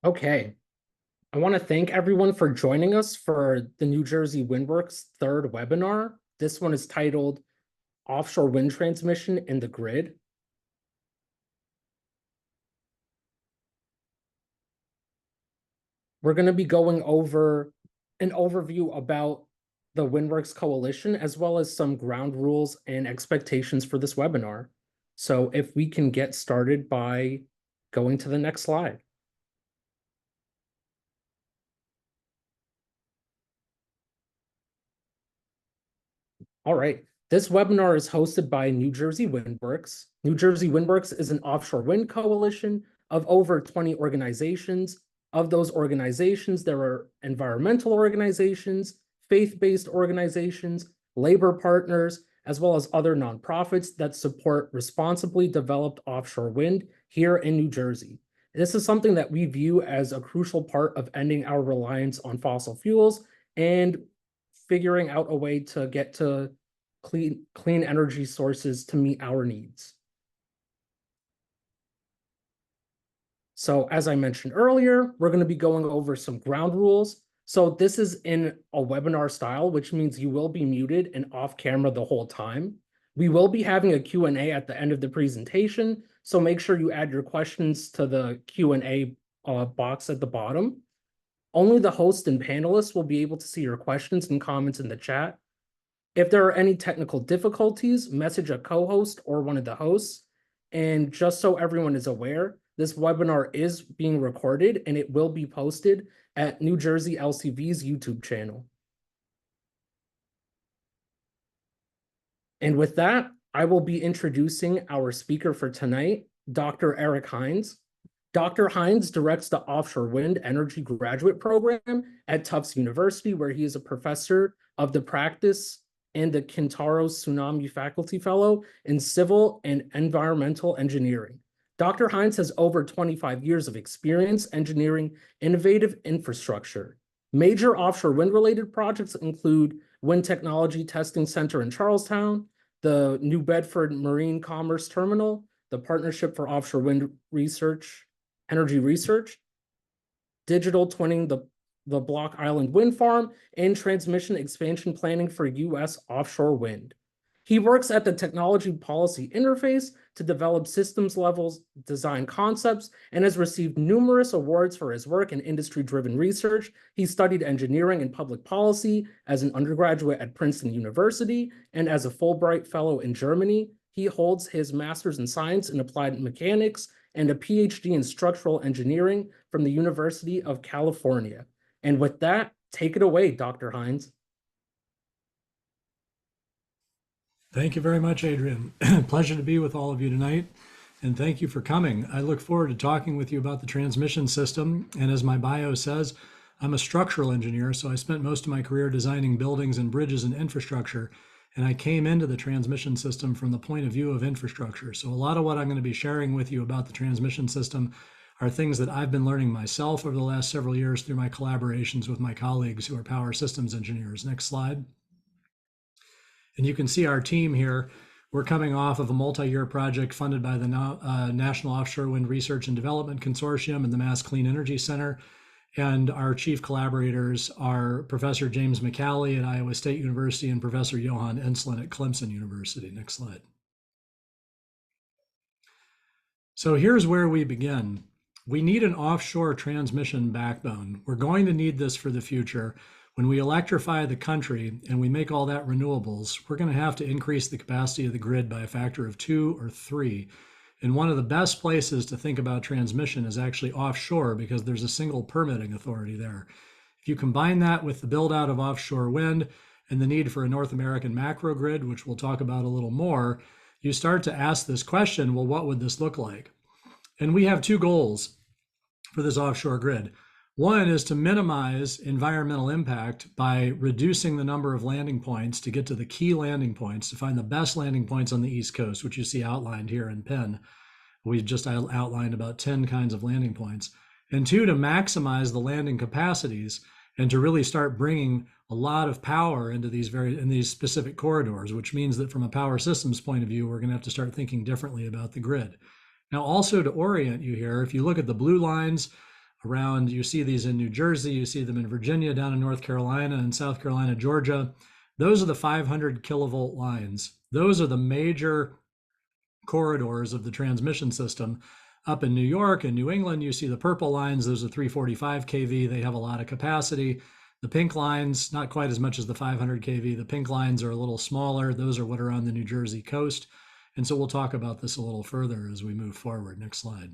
Okay, I want to thank everyone for joining us for the New Jersey Windworks third webinar. This one is titled Offshore Wind Transmission in the Grid. We're going to be going over an overview about the Windworks Coalition, as well as some ground rules and expectations for this webinar. So if we can get started by going to the next slide. All right. This webinar is hosted by New Jersey Windworks. New Jersey Windworks is an offshore wind coalition of over 20 organizations. Of those organizations, there are environmental organizations, faith-based organizations, labor partners, as well as other nonprofits that support responsibly developed offshore wind here in New Jersey. This is something that we view as a crucial part of ending our reliance on fossil fuels and figuring out a way to get to clean energy sources to meet our needs. So as I mentioned earlier, we're going to be going over some ground rules. So this is in a webinar style, which means you will be muted and off camera the whole time. We will be having a Q&A at the end of the presentation, so make sure you add your questions to the Q&A box at the bottom. Only the host and panelists will be able to see your questions and comments in the chat. If there are any technical difficulties, message a co-host or one of the hosts. And just so everyone is aware, this webinar is being recorded and it will be posted at New Jersey LCV's YouTube channel. And with that, I will be introducing our speaker for tonight, Dr. Eric Hines. Dr. Hines directs the Offshore Wind Energy Graduate Program at Tufts University, where he is a professor of the practice and the Kentaro Tsutsumi Faculty Fellow in Civil and Environmental Engineering. Dr. Hines has over 25 years of experience engineering innovative infrastructure. Major offshore wind-related projects include Wind Technology Testing Center in Charlestown, the new Bedford Marine Commerce Terminal, the Partnership for Offshore Wind Energy Research, digital twinning the Block Island Wind Farm, and transmission expansion planning for U.S. offshore wind. He works at the Technology Policy Interface to develop systems levels design concepts and has received numerous awards for his work in industry-driven research. He studied engineering and public policy as an undergraduate at Princeton University and as a Fulbright Fellow in Germany. He holds his master's in science and applied mechanics and a Ph.D. in structural engineering from the University of California. And with that, take it away, Dr. Hines. Thank you very much, Adrian. Pleasure to be with all of you tonight, and thank you for coming. I look forward to talking with you about the transmission system, and as my bio says, I'm a structural engineer, so I spent most of my career designing buildings and bridges and infrastructure, and I came into the transmission system from the point of view of infrastructure. So a lot of what I'm going to be sharing with you about the transmission system are things that I've been learning myself over the last several years through my collaborations with my colleagues who are power systems engineers. Next slide. And you can see our team here. We're coming off of a multi-year project funded by the National Offshore Wind Research and Development Consortium and the Mass Clean Energy Center. And our chief collaborators are Professor James McCallie at Iowa State University and Professor Johan Enslin at Clemson University. Next slide. So here's where we begin. We need an offshore transmission backbone. We're going to need this for the future. When we electrify the country and we make all that renewables, we're going to have to increase the capacity of the grid by a factor of 2 or 3. And one of the best places to think about transmission is actually offshore because there's a single permitting authority there. If you combine that with the build out of offshore wind and the need for a North American macro grid, which we'll talk about a little more, you start to ask this question, well, what would this look like? And we have 2 goals for this offshore grid. One is to minimize environmental impact by reducing the number of landing points to get to the key landing points, to find the best landing points on the East Coast, which you see outlined here in pen. We've just outlined about 10 kinds of landing points. And 2, to maximize the landing capacities and to really start bringing a lot of power into these specific corridors, which means that from a power systems point of view, we're going to have to start thinking differently about the grid. Now, also to orient you here, if you look at the blue lines, around. You see these in New Jersey, you see them in Virginia, down in North Carolina, and South Carolina, Georgia. Those are the 500 kilovolt lines. Those are the major corridors of the transmission system. Up in New York and New England, you see the purple lines. Those are 345 kV. They have a lot of capacity. The pink lines, not quite as much as the 500 kV. The pink lines are a little smaller. Those are what are on the New Jersey coast. And so we'll talk about this a little further as we move forward. Next slide.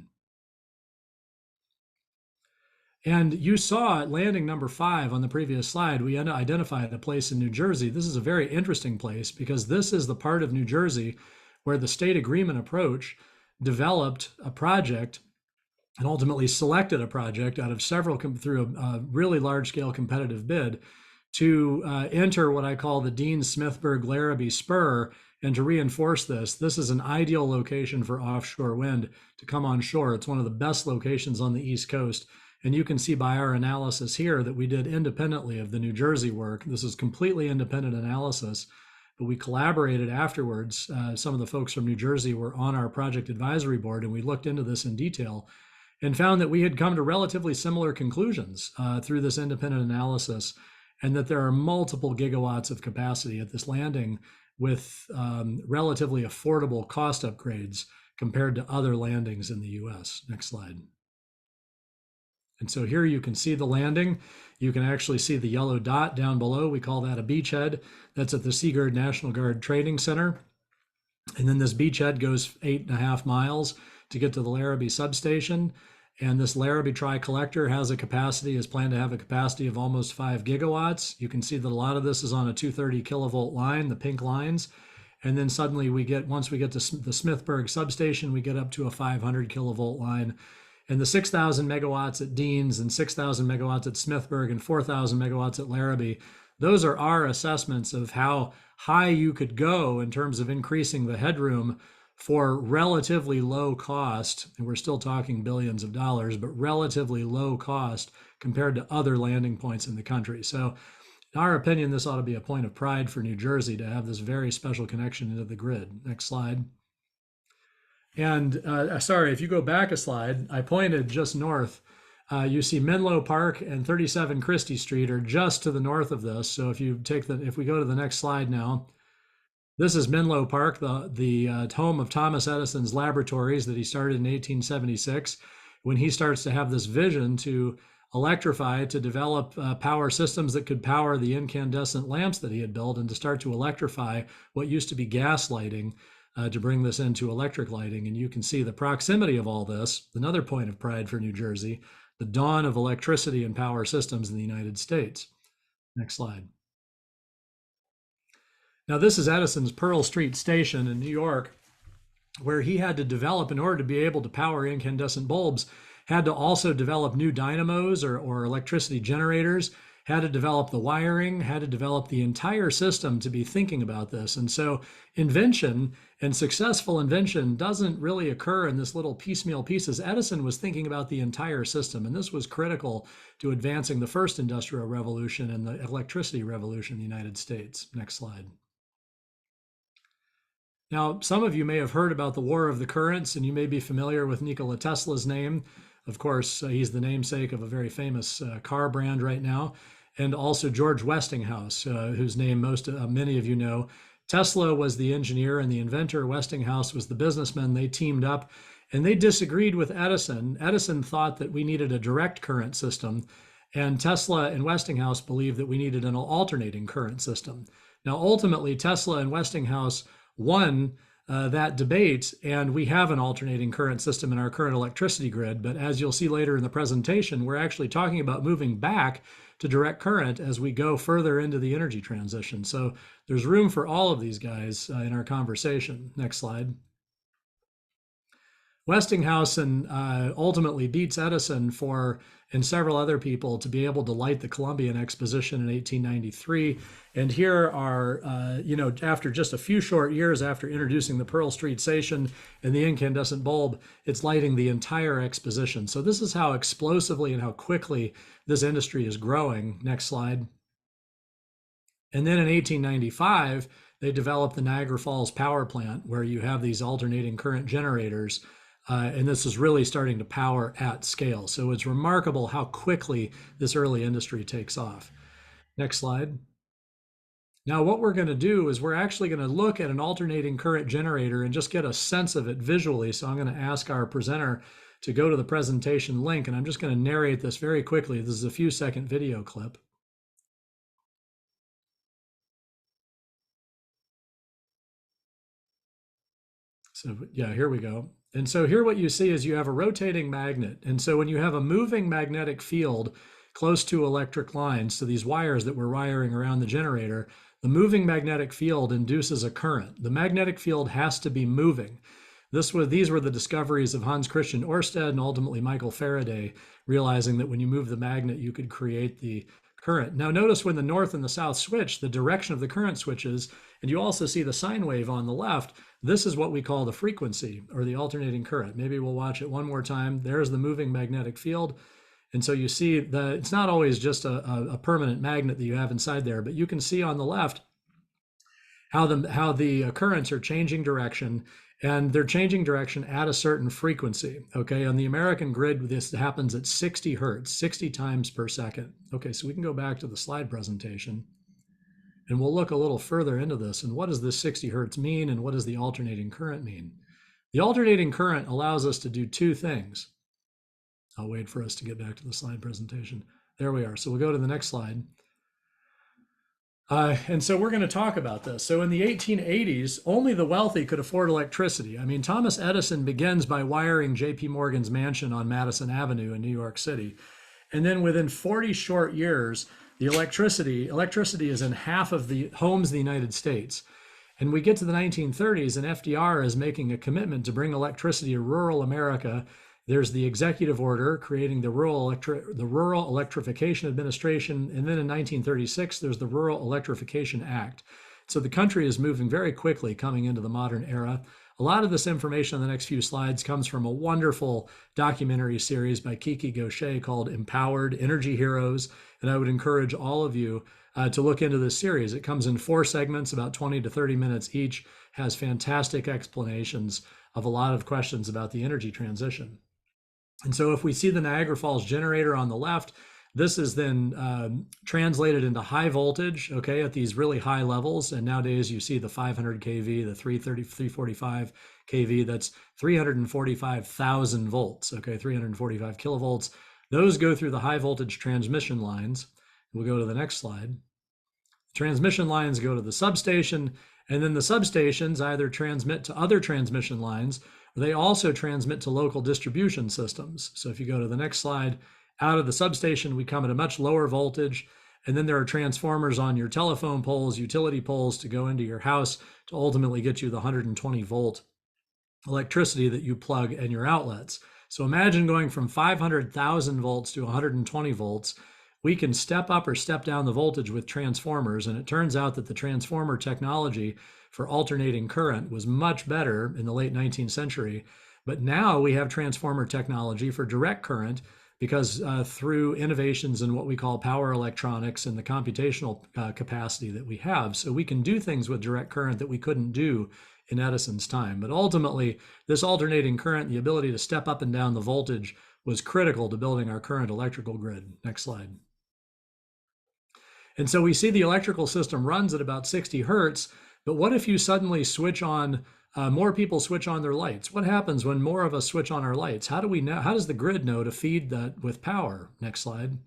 And you saw at landing number 5 on the previous slide, we identified a place in New Jersey. This is a very interesting place because this is the part of New Jersey where the state agreement approach developed a project and ultimately selected a project out of several through a really large-scale competitive bid to enter what I call the Dean-Smithburg-Larrabee Spur. And to reinforce this, this is an ideal location for offshore wind to come on shore. It's one of the best locations on the East Coast. And you can see by our analysis here that we did independently of the New Jersey work. This is completely independent analysis, but we collaborated afterwards. Some of the folks from New Jersey were on our project advisory board, and we looked into this in detail and found that we had come to relatively similar conclusions through this independent analysis, and that there are multiple gigawatts of capacity at this landing with relatively affordable cost upgrades compared to other landings in the US. Next slide. And so here you can see the landing. You can actually see the yellow dot down below. We call that a beachhead. That's at the Seaguard National Guard Training Center. And then this beachhead goes 8.5 miles to get to the Larrabee substation. And this Larrabee Tri-Collector has a capacity, is planned to have a capacity of almost 5 gigawatts. You can see that a lot of this is on a 230 kilovolt line, the pink lines. And then suddenly once we get to the Smithburg substation, we get up to a 500 kilovolt line. And the 6,000 megawatts at Dean's and 6,000 megawatts at Smithburg and 4,000 megawatts at Larrabee, those are our assessments of how high you could go in terms of increasing the headroom for relatively low cost. And we're still talking billions of dollars, but relatively low cost compared to other landing points in the country. So in our opinion, this ought to be a point of pride for New Jersey to have this very special connection into the grid. Next slide. And sorry, if you go back a slide, I pointed just north. You see Menlo Park and 37 Christie Street are just to the north of this. So if we go to the next slide now, this is Menlo Park, the home of Thomas Edison's laboratories that he started in 1876, when he starts to have this vision to electrify, to develop power systems that could power the incandescent lamps that he had built, and to start to electrify what used to be gas lighting, to bring this into electric lighting. And you can see the proximity of all this, another point of pride for New Jersey, the dawn of electricity and power systems in the United States. Next slide. Now, this is Edison's Pearl Street Station in New York, where he had to develop, in order to be able to power incandescent bulbs, had to also develop new dynamos or electricity generators, had to develop the wiring, had to develop the entire system to be thinking about this. And so invention and successful invention doesn't really occur in this little piecemeal pieces. Edison was thinking about the entire system, and this was critical to advancing the first industrial revolution and the electricity revolution in the United States. Next slide. Now, some of you may have heard about the War of the Currents, and you may be familiar with Nikola Tesla's name. Of course, he's the namesake of a very famous car brand right now, and also George Westinghouse, whose name many of you know. Tesla was the engineer and the inventor. Westinghouse was the businessman. They teamed up, and they disagreed with Edison. Edison thought that we needed a direct current system, and Tesla and Westinghouse believed that we needed an alternating current system. Now, ultimately, Tesla and Westinghouse won that debate, and we have an alternating current system in our current electricity grid. But as you'll see later in the presentation, we're actually talking about moving back to direct current as we go further into the energy transition. So there's room for all of these guys in our conversation. Next slide. Westinghouse ultimately beats Edison and several other people to be able to light the Columbian Exposition in 1893. And here are, after just a few short years after introducing the Pearl Street Station and the incandescent bulb, it's lighting the entire exposition. So this is how explosively and how quickly this industry is growing. Next slide. And then in 1895, they developed the Niagara Falls Power Plant, where you have these alternating current generators And this is really starting to power at scale. So it's remarkable how quickly this early industry takes off. Next slide. Now, what we're going to do is we're actually going to look at an alternating current generator and just get a sense of it visually. So I'm going to ask our presenter to go to the presentation link, and I'm just going to narrate this very quickly. This is a few second video clip. So yeah, here we go. And so here what you see is you have a rotating magnet. And so when you have a moving magnetic field close to electric lines, to these wires that we're wiring around the generator, the moving magnetic field induces a current. The magnetic field has to be moving. These were the discoveries of Hans Christian Ørsted and ultimately Michael Faraday, realizing that when you move the magnet, you could create the current. Now notice when the north and the south switch, the direction of the current switches, and you also see the sine wave on the left. This is what we call the frequency, or the alternating current. Maybe we'll watch it one more time. There's the moving magnetic field. And so you see that it's not always just a permanent magnet that you have inside there, but you can see on the left how the currents are changing direction, and they're changing direction at a certain frequency. Okay, on the American grid, this happens at 60 hertz, 60 times per second. Okay, so we can go back to the slide presentation, and we'll look a little further into this. And what does this 60 hertz mean, and what does the alternating current mean? The alternating current allows us to do two things. I'll wait for us to get back to the slide presentation. There we are. So we'll go to the next slide. And so we're going to talk about this. So in the 1880s, only the wealthy could afford electricity. I mean, Thomas Edison begins by wiring J.P. Morgan's mansion on Madison Avenue in New York City. And then within 40 short years, the electricity is in half of the homes in the United States. And we get to the 1930s, and FDR is making a commitment to bring electricity to rural America. There's the executive order creating the Rural Electrification Administration. And then in 1936, there's the Rural Electrification Act. So the country is moving very quickly coming into the modern era. A lot of this information on the next few slides comes from a wonderful documentary series by Kiki Gaucher called Empowered Energy Heroes. And I would encourage all of you to look into this series. It comes in 4 segments, about 20 to 30 minutes each, has fantastic explanations of a lot of questions about the energy transition. And so if we see the Niagara Falls generator on the left, this is then translated into high voltage, okay, at these really high levels. And nowadays you see the 500 kV, the 345 kV, that's 345,000 volts, okay, 345 kilovolts. Those go through the high voltage transmission lines. We'll go to the next slide. Transmission lines go to the substation, and then the substations either transmit to other transmission lines, or they also transmit to local distribution systems. So if you go to the next slide, out of the substation, we come at a much lower voltage, and then there are transformers on your telephone poles, utility poles to go into your house to ultimately get you the 120 volt electricity that you plug in your outlets. So imagine going from 500,000 volts to 120 volts. We can step up or step down the voltage with transformers, and it turns out that the transformer technology for alternating current was much better in the late 19th century. But now we have transformer technology for direct current because through innovations in what we call power electronics and the computational capacity that we have. So we can do things with direct current that we couldn't do in Edison's time. But ultimately, this alternating current, the ability to step up and down the voltage, was critical to building our current electrical grid. Next slide. And so we see the electrical system runs at about 60 hertz, but what if you suddenly switch on, more people switch on their lights? What happens when more of us switch on our lights? How do we know, how does the grid know to feed that with power? Next slide.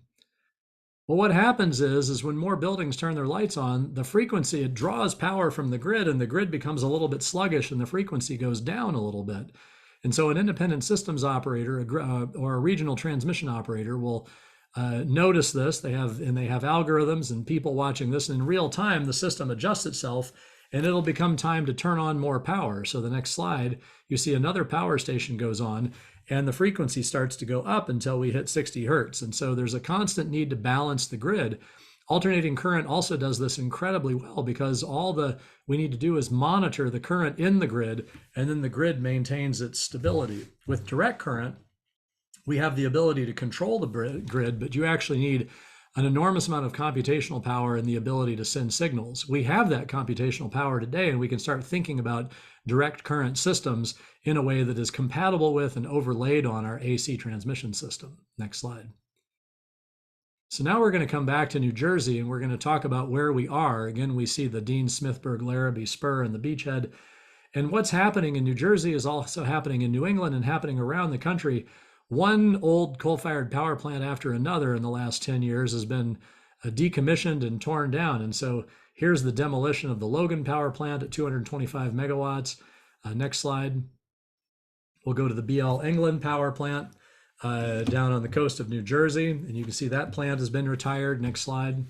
Well, what happens is when more buildings turn their lights on, the frequency, it draws power from the grid, and the grid becomes a little bit sluggish and the frequency goes down a little bit. And so an independent systems operator or a regional transmission operator will notice this. They have algorithms and people watching this, and in real time, the system adjusts itself and it'll become time to turn on more power. So the next slide, you see another power station goes on and the frequency starts to go up until we hit 60 hertz. And so there's a constant need to balance the grid. Alternating current also does this incredibly well because all we need to do is monitor the current in the grid, and then the grid maintains its stability. With direct current, we have the ability to control the grid, but you actually need an enormous amount of computational power and the ability to send signals. We have that computational power today, and we can start thinking about direct current systems in a way that is compatible with and overlaid on our AC transmission system. Next slide. So now we're going to come back to New Jersey, and we're going to talk about where we are. Again, we see the Dean Smithburg Larrabee Spur and the beachhead. And what's happening in New Jersey is also happening in New England and happening around the country. One old coal-fired power plant after another in the last 10 years has been decommissioned and torn down. And so here's the demolition of the Logan power plant at 225 megawatts. Next slide. We'll go to the BL England power plant down on the coast of New Jersey. And you can see that plant has been retired. Next slide.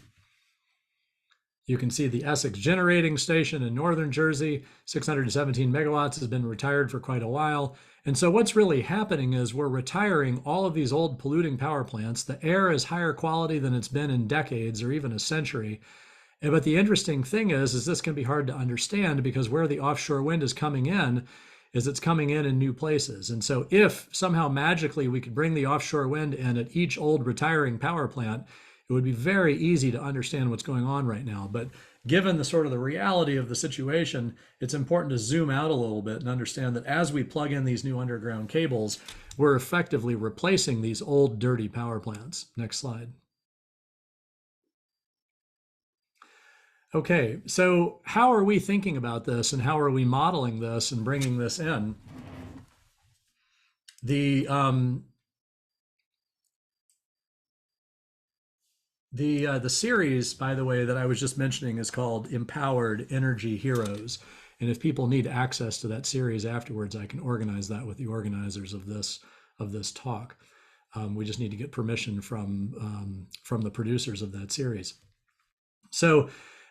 You can see the Essex Generating Station in northern Jersey, 617 megawatts, has been retired for quite a while. And so what's really happening is we're retiring all of these old polluting power plants. The air is higher quality than it's been in decades or even a century. But the interesting thing is this can be hard to understand because where the offshore wind is coming in is it's coming in new places. And so if somehow magically we could bring the offshore wind in at each old retiring power plant, it would be very easy to understand what's going on right now. But given the sort of the reality of the situation, it's important to zoom out a little bit and understand that as we plug in these new underground cables, we're effectively replacing these old dirty power plants. Next slide. Okay, so how are we thinking about this and how are we modeling this and bringing this in? The series, by the way, that I was just mentioning is called Empowered Energy Heroes. And if people need access to that series afterwards, I can organize that with the organizers of this talk. We just need to get permission from the producers of that series. So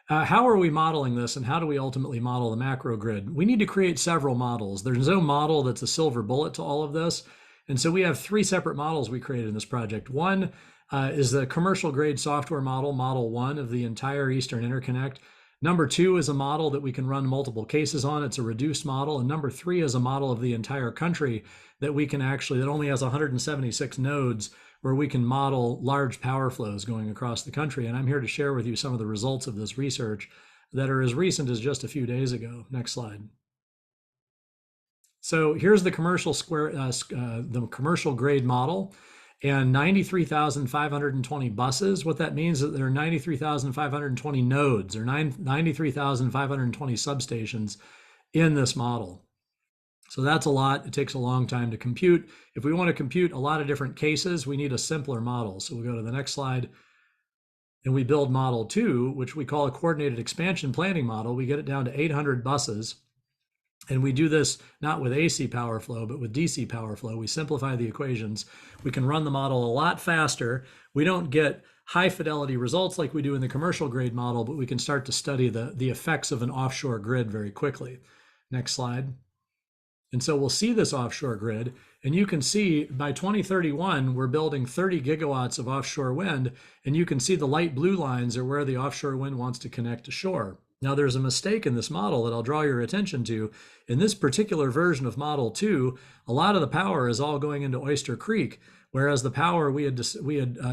how are we modeling this and how do we ultimately model the macro grid? We need to create several models. There's no model that's a silver bullet to all of this. And so we have three separate models we created in this project. One is the commercial grade software model, model 1 of the entire Eastern Interconnect. Number 2 is a model that we can run multiple cases on. It's a reduced model. And number 3 is a model of the entire country that we can actually, that only has 176 nodes where we can model large power flows going across the country. And I'm here to share with you some of the results of this research that are as recent as just a few days ago. Next slide. So here's the commercial grade model. And 93,520 buses. What that means is that there are 93,520 nodes or 93,520 substations in this model. So that's a lot. It takes a long time to compute. If we want to compute a lot of different cases, we need a simpler model. So we'll go to the next slide. And we build model 2, which we call a coordinated expansion planning model. We get it down to 800 buses. And we do this not with AC power flow, but with DC power flow. We simplify the equations. We can run the model a lot faster. We don't get high fidelity results like we do in the commercial grade model, but we can start to study the effects of an offshore grid very quickly. Next slide. And so we'll see this offshore grid, and you can see by 2031, we're building 30 gigawatts of offshore wind, and you can see the light blue lines are where the offshore wind wants to connect to shore. Now, there's a mistake in this model that I'll draw your attention to. In this particular version of Model 2, a lot of the power is all going into Oyster Creek, whereas the power we had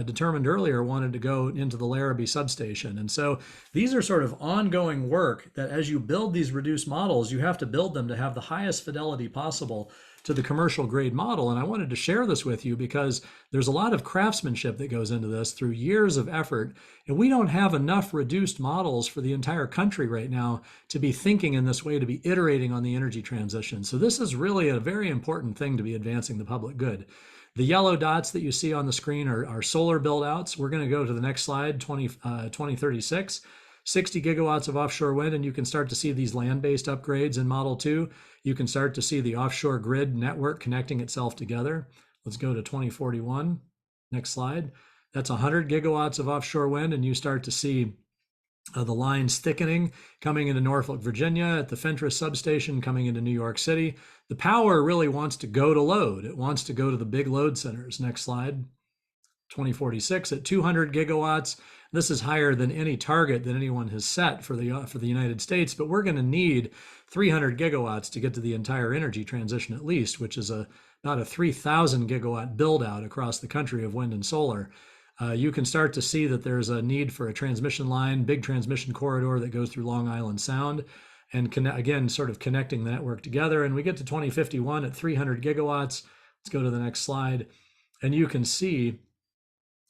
determined earlier wanted to go into the Larrabee substation. And so these are sort of ongoing work that as you build these reduced models, you have to build them to have the highest fidelity possible to the commercial grade model. And I wanted to share this with you because there's a lot of craftsmanship that goes into this through years of effort. And we don't have enough reduced models for the entire country right now to be thinking in this way, to be iterating on the energy transition. So this is really a very important thing to be advancing the public good. The yellow dots that you see on the screen are solar build outs. We're going to go to the next slide, 2036. 60 gigawatts of offshore wind, and you can start to see these land-based upgrades in Model 2. You can start to see the offshore grid network connecting itself together. Let's go to 2041. Next slide. That's 100 gigawatts of offshore wind, and you start to see the lines thickening, coming into Norfolk, Virginia, at the Fentress substation, coming into New York City. The power really wants to go to load. It wants to go to the big load centers. Next slide. 2046 at 200 gigawatts. This is higher than any target that anyone has set for the United States, but we're going to need 300 gigawatts to get to the entire energy transition at least, which is about a 3,000 gigawatt build out across the country of wind and solar. you can start to see that there's a need for a transmission line, big transmission corridor that goes through Long Island Sound, and again, sort of connecting the network together. And we get to 2051 at 300 gigawatts. Let's go to the next slide. And you can see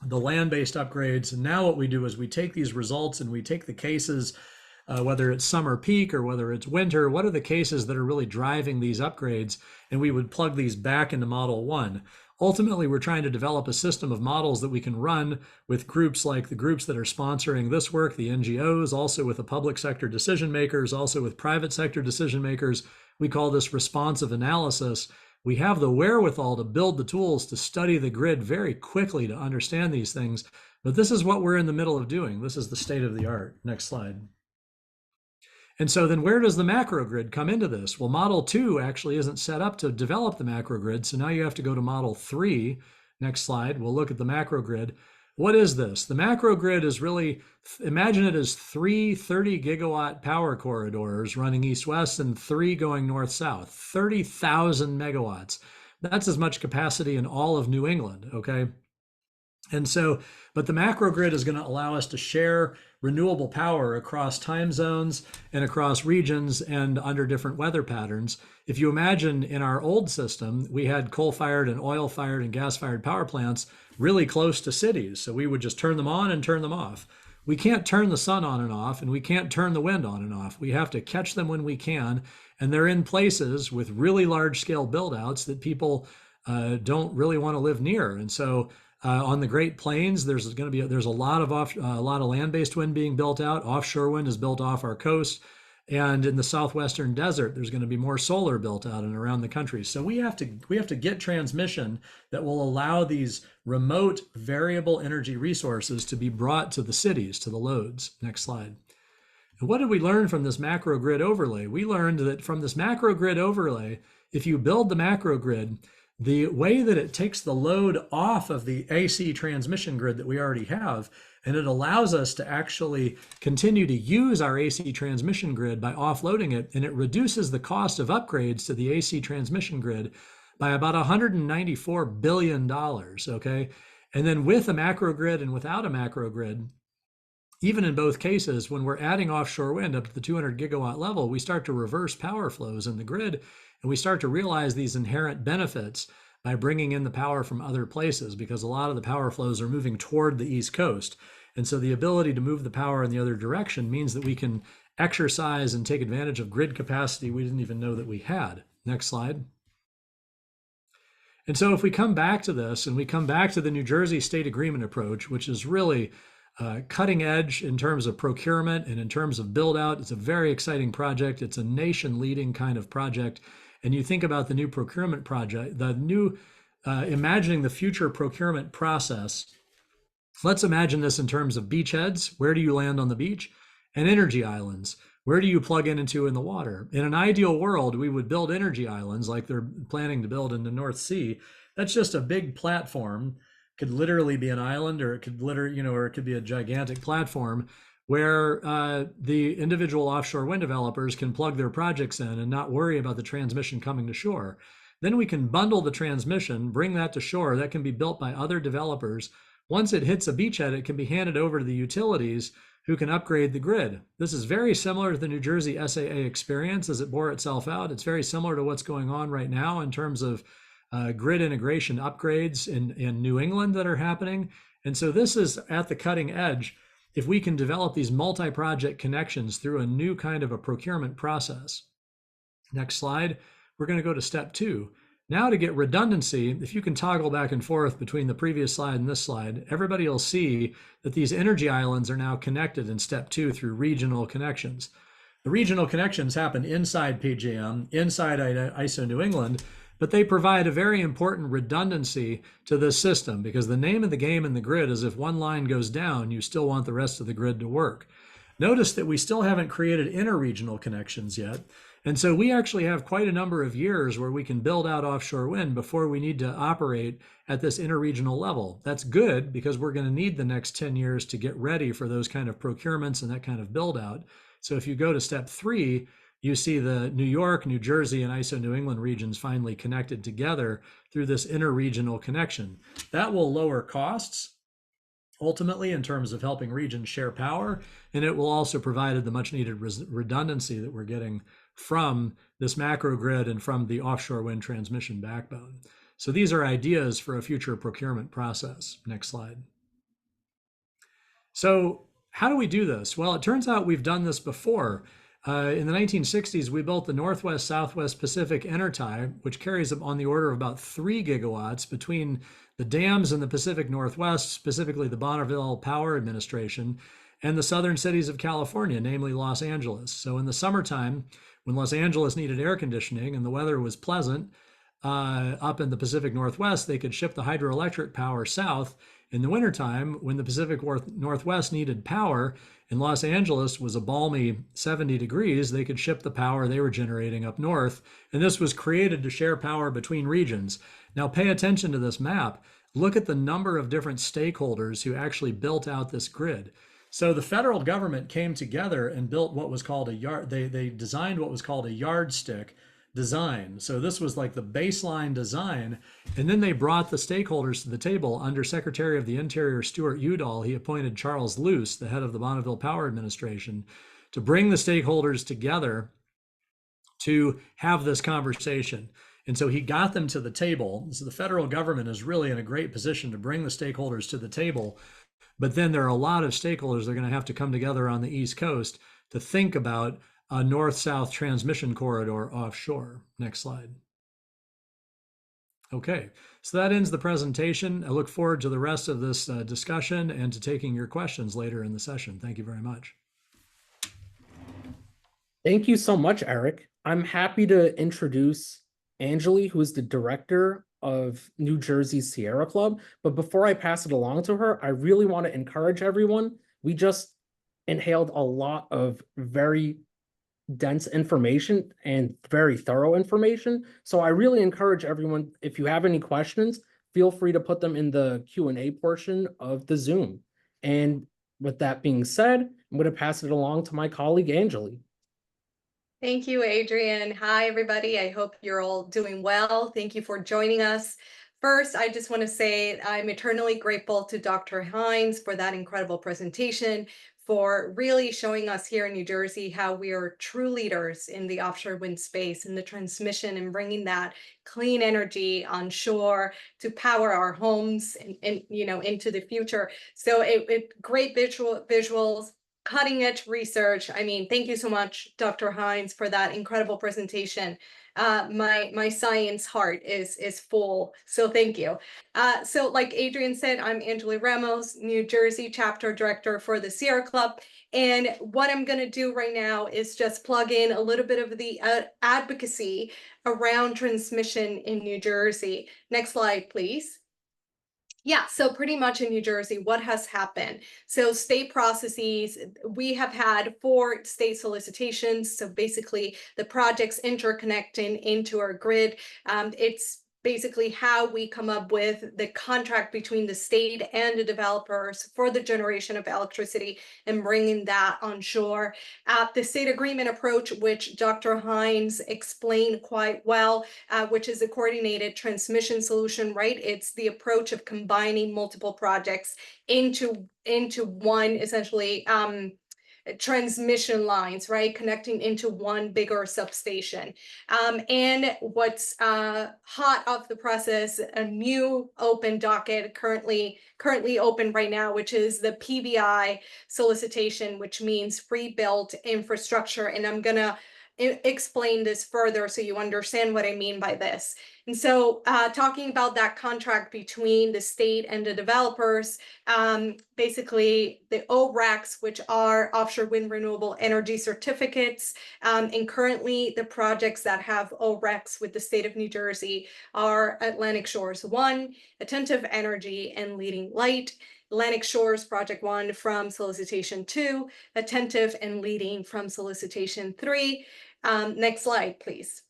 the land-based upgrades. And now what we do is we take these results and we take the cases, whether it's summer peak or whether it's winter, what are the cases that are really driving these upgrades? And we would plug these back into Model 1. Ultimately, we're trying to develop a system of models that we can run with groups like the groups that are sponsoring this work, the NGOs, also with the public sector decision makers, also with private sector decision makers. We call this responsive analysis. We have the wherewithal to build the tools to study the grid very quickly to understand these things. But this is what we're in the middle of doing. This is the state of the art. Next slide. And so then where does the macro grid come into this? Well, Model 2 actually isn't set up to develop the macro grid. So now you have to go to Model 3. Next slide. We'll look at the macro grid. What is this? The macro grid is really, imagine it as 3 30 gigawatt power corridors running east-west and 3 going north-south, 30,000 megawatts. That's as much capacity in all of New England, okay? And so, but the macro grid is going to allow us to share renewable power across time zones and across regions and under different weather patterns. If you imagine in our old system, we had coal-fired and oil-fired and gas-fired power plants really close to cities. So we would just turn them on and turn them off. We can't turn the sun on and off, and we can't turn the wind on and off. We have to catch them when we can. And they're in places with really large-scale build-outs that people don't really want to live near. And so on the Great Plains, there's a lot of land-based wind being built out. Offshore wind is built off our coast, and in the southwestern desert, there's going to be more solar built out and around the country. So we have to get transmission that will allow these remote variable energy resources to be brought to the cities, to the loads. Next slide. And what did we learn from this macro grid overlay? We learned that from this macro grid overlay, if you build the macro grid, the way that it takes the load off of the AC transmission grid that we already have, and it allows us to actually continue to use our AC transmission grid by offloading it, and it reduces the cost of upgrades to the AC transmission grid by about $194 billion, okay? And then with a macro grid and without a macro grid, even in both cases, when we're adding offshore wind up to the 200 gigawatt level, we start to reverse power flows in the grid, and we start to realize these inherent benefits by bringing in the power from other places, because a lot of the power flows are moving toward the East Coast. And so the ability to move the power in the other direction means that we can exercise and take advantage of grid capacity we didn't even know that we had. Next slide. And so if we come back to this and we come back to the New Jersey State Agreement approach, which is really cutting edge in terms of procurement and in terms of build out, it's a very exciting project. It's a nation leading kind of project. And you think about the new procurement project, the new imagining the future procurement process. Let's imagine this in terms of beachheads. Where do you land on the beach? And energy islands. Where do you plug into in the water? In an ideal world, we would build energy islands like they're planning to build in the North Sea. That's just a big platform. Could literally be an island, or it could or it could be a gigantic platform where the individual offshore wind developers can plug their projects in and not worry about the transmission coming to shore. Then we can bundle the transmission, bring that to shore. That can be built by other developers. Once it hits a beachhead, it can be handed over to the utilities who can upgrade the grid. This is very similar to the New Jersey SAA experience as it bore itself out. It's very similar to what's going on right now in terms of grid integration upgrades in New England that are happening. And so this is at the cutting edge. If we can develop these multi-project connections through a new kind of a procurement process. Next slide, we're going to go to step 2. Now to get redundancy, if you can toggle back and forth between the previous slide and this slide, everybody will see that these energy islands are now connected in step 2 through regional connections. The regional connections happen inside PJM, inside ISO New England, but they provide a very important redundancy to this system, because the name of the game in the grid is if one line goes down, you still want the rest of the grid to work. Notice that we still haven't created interregional connections yet. And so we actually have quite a number of years where we can build out offshore wind before we need to operate at this interregional level. That's good, because we're going to need the next 10 years to get ready for those kind of procurements and that kind of build out. So if you go to step 3, you see the New York, New Jersey, and ISO New England regions finally connected together through this interregional connection. That will lower costs. ultimately in terms of helping regions share power, and it will also provide the much needed redundancy that we're getting from this macro grid and from the offshore wind transmission backbone. So these are ideas for a future procurement process. Next slide. So how do we do this? Well, it turns out we've done this before. In the 1960s, we built the Northwest Southwest Pacific Intertie, which carries on the order of about 3 gigawatts between the dams in the Pacific Northwest, specifically the Bonneville Power Administration, and the southern cities of California, namely Los Angeles. So in the summertime, when Los Angeles needed air conditioning and the weather was pleasant, up in the Pacific Northwest, they could ship the hydroelectric power south. In the wintertime, when the Pacific Northwest needed power and Los Angeles was a balmy 70 degrees, they could ship the power they were generating up north. And this was created to share power between regions. Now pay attention to this map. Look at the number of different stakeholders who actually built out this grid. So the federal government came together and built what was called a yard. They designed what was called a yardstick design. So this was like the baseline design. And then they brought the stakeholders to the table. Under Secretary of the Interior Stuart Udall, he appointed Charles Luce, the head of the Bonneville Power Administration, to bring the stakeholders together to have this conversation. And so he got them to the table. So the federal government is really in a great position to bring the stakeholders to the table. But then there are a lot of stakeholders that are going to have to come together on the East Coast to think about a north-south transmission corridor offshore. Next slide. Okay, so that ends the presentation. I look forward to the rest of this discussion and to taking your questions later in the session. Thank you very much. Thank you so much, Eric. I'm happy to introduce Anjali, who is the director of New Jersey's Sierra Club. But before I pass it along to her, I really want to encourage everyone. We just inhaled a lot of very dense information and very thorough information. So I really encourage everyone, if you have any questions, feel free to put them in the Q&A portion of the Zoom. And with that being said, I'm going to pass it along to my colleague, Anjali. Thank you, Adrian. Hi, everybody. I hope you're all doing well. Thank you for joining us. First, I just want to say I'm eternally grateful to Dr. Hines for that incredible presentation, for really showing us here in New Jersey how we are true leaders in the offshore wind space and the transmission and bringing that clean energy onshore to power our homes and into the future. So great visuals. Cutting edge research. I mean, thank you so much, Dr. Hines, for that incredible presentation. My science heart is full, so thank you. So like Adrian said, I'm Anjali Ramos, New Jersey chapter director for the Sierra Club. And what I'm going to do right now is just plug in a little bit of the advocacy around transmission in New Jersey. Next slide, please. Yeah, so pretty much in New Jersey, what has happened? So state processes, we have had 4 state solicitations. So basically the projects interconnecting into our grid. It's basically how we come up with the contract between the state and the developers for the generation of electricity and bringing that onshore. The state agreement approach, which Dr. Hines explained quite well, which is a coordinated transmission solution, right? It's the approach of combining multiple projects into one, essentially, transmission lines, right, connecting into one bigger substation. And what's hot off the presses, a new open docket currently open right now, which is the PBI solicitation, which means pre-built infrastructure. And I'm gonna explain this further so you understand what I mean by this. And so talking about that contract between the state and the developers, basically the ORECs, which are offshore wind renewable energy certificates, and currently the projects that have ORECs with the state of New Jersey are Atlantic Shores 1, Attentive Energy, and Leading Light. Atlantic Shores Project 1 from Solicitation 2, Attentive and Leading from Solicitation 3. Next slide, please.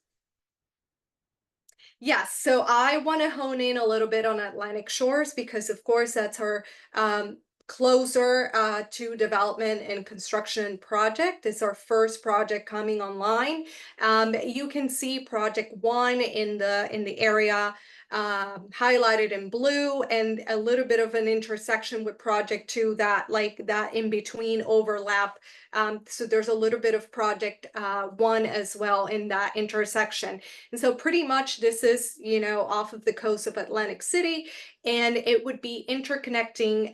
Yes, so I want to hone in a little bit on Atlantic Shores because, of course, that's our closer to development and construction project. It's our first project coming online. You can see project 1 in the area highlighted in blue, and a little bit of an intersection with project 2, that like that in between overlap. So there's a little bit of project 1 as well in that intersection. And so pretty much this is, you know, off of the coast of Atlantic City, and it would be interconnecting,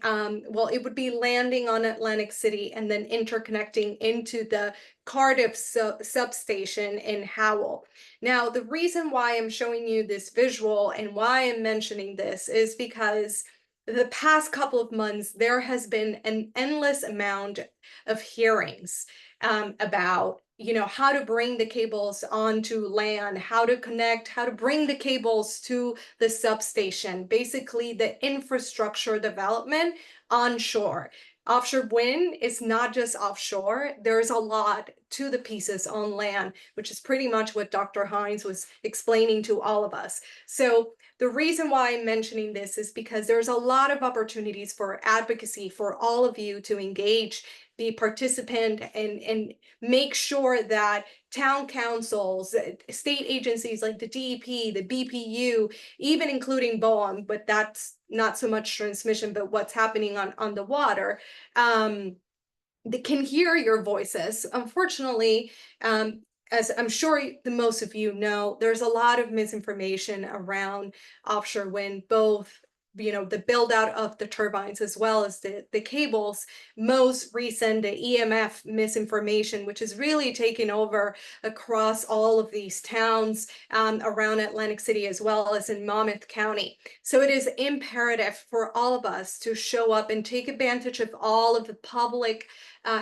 well, it would be landing on Atlantic City and then interconnecting into the Cardiff substation in Howell. Now, the reason why I'm showing you this visual and why I'm mentioning this is because the past couple of months, there has been an endless amount of hearings about, you know, how to bring the cables onto land, how to connect, how to bring the cables to the substation, basically the infrastructure development onshore. Offshore wind is not just offshore. There's a lot to the pieces on land, which is pretty much what Dr. Hines was explaining to all of us. So the reason why I'm mentioning this is because there's a lot of opportunities for advocacy for all of you to engage, be participant, and make sure that town councils, state agencies like the DEP, the BPU, even including BOEM, but that's not so much transmission, but what's happening on the water, they can hear your voices. Unfortunately, as I'm sure the most of you know, there's a lot of misinformation around offshore wind, both, you know, the build out of the turbines as well as the cables. Most recent, the EMF misinformation, which is really taking over across all of these towns around Atlantic City as well as in Monmouth County. So it is imperative for all of us to show up and take advantage of all of the public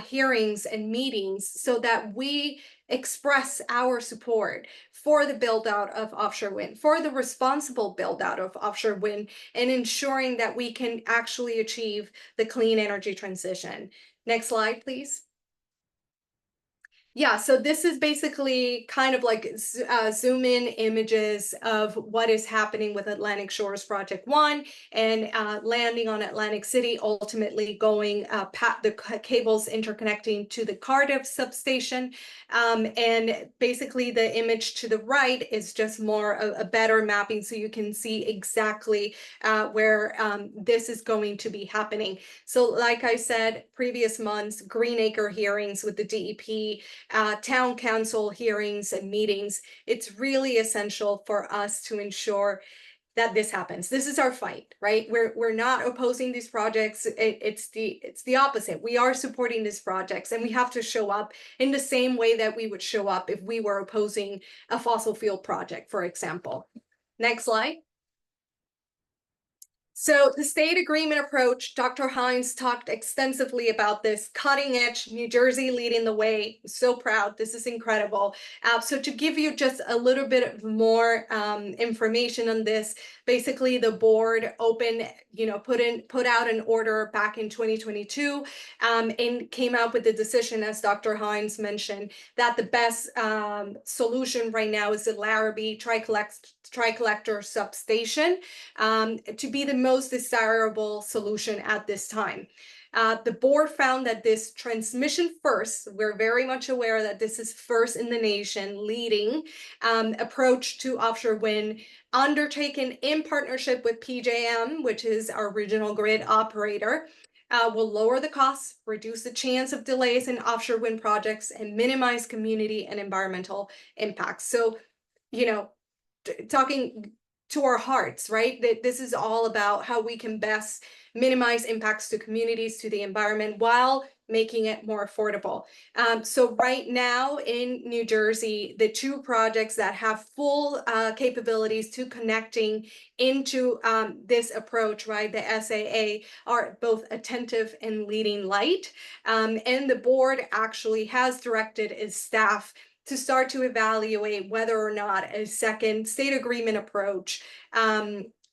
hearings and meetings so that we express our support for the build out of offshore wind, for the responsible build out of offshore wind, and ensuring that we can actually achieve the clean energy transition. Next slide, please. Yeah, so this is basically kind of like zoom in images of what is happening with Atlantic Shores Project 1 and landing on Atlantic City, ultimately going the cables interconnecting to the Cardiff substation. And basically the image to the right is just more a better mapping so you can see exactly where this is going to be happening. So like I said, previous months, Greenacre hearings with the DEP, town council hearings and meetings. It's really essential for us to ensure that this happens. This is our fight, right? We're not opposing these projects. It's the opposite. We are supporting these projects, and we have to show up in the same way that we would show up if we were opposing a fossil fuel project, for example. Next slide. So the state agreement approach, Dr. Hines talked extensively about this, cutting edge, New Jersey leading the way. I'm so proud, this is incredible. So to give you just a little bit more information on this, basically the board opened, you know, put out an order back in 2022 and came out with the decision, as Dr. Hines mentioned, that the best solution right now is the Larrabee Tri-Collector substation to be the most desirable solution at this time. The board found that this transmission first, we're very much aware that this is first in the nation, leading approach to offshore wind, undertaken in partnership with PJM, which is our regional grid operator, will lower the costs, reduce the chance of delays in offshore wind projects, and minimize community and environmental impacts. So, you know, talking to our hearts, right? That this is all about how we can best minimize impacts to communities, to the environment, while making it more affordable. So right now in New Jersey, the two projects that have full capabilities to connecting into this approach, right, the SAA, are both Attentive and Leading Light. And the board actually has directed its staff to start to evaluate whether or not a second state agreement approach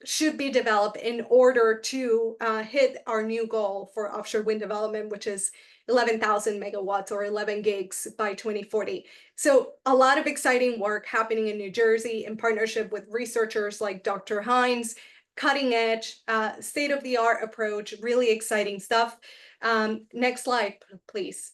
should be developed in order to hit our new goal for offshore wind development, which is 11,000 megawatts or 11 gigs by 2040. So a lot of exciting work happening in New Jersey in partnership with researchers like Dr. Hines, cutting edge, state-of-the-art approach, really exciting stuff. Next slide, please.